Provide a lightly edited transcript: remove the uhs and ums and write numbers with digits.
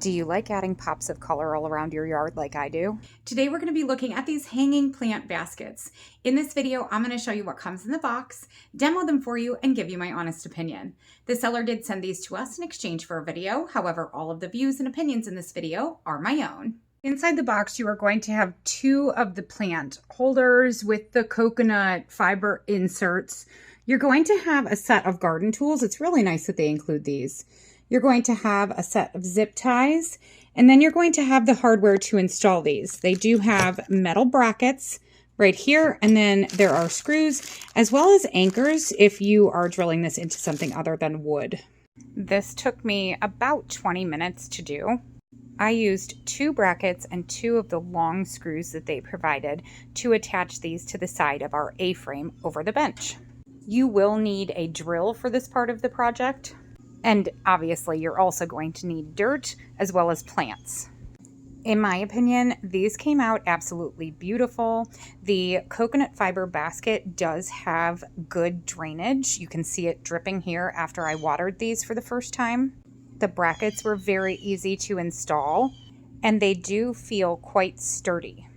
Do you like adding pops of color all around your yard like I do? Today we're going to be looking at these hanging plant baskets. In this video, I'm going to show you what comes in the box, demo them for you, and give you my honest opinion. The seller did send these to us in exchange for a video. However, all of the views and opinions in this video are my own. Inside the box, you are going to have 2 of the plant holders with the coconut fiber inserts. You're going to have a set of garden tools. It's really nice that they include these. You're going to have a set of zip ties, and then you're going to have the hardware to install these. They do have metal brackets right here, and then there are screws, as well as anchors if you are drilling this into something other than wood. This took me about 20 minutes to do. I used 2 brackets and 2 of the long screws that they provided to attach these to the side of our A-frame over the bench. You will need a drill for this part of the project. And obviously, you're also going to need dirt as well as plants. In my opinion, these came out absolutely beautiful. The coconut fiber basket does have good drainage. You can see it dripping here after I watered these for the first time. The brackets were very easy to install, and they do feel quite sturdy.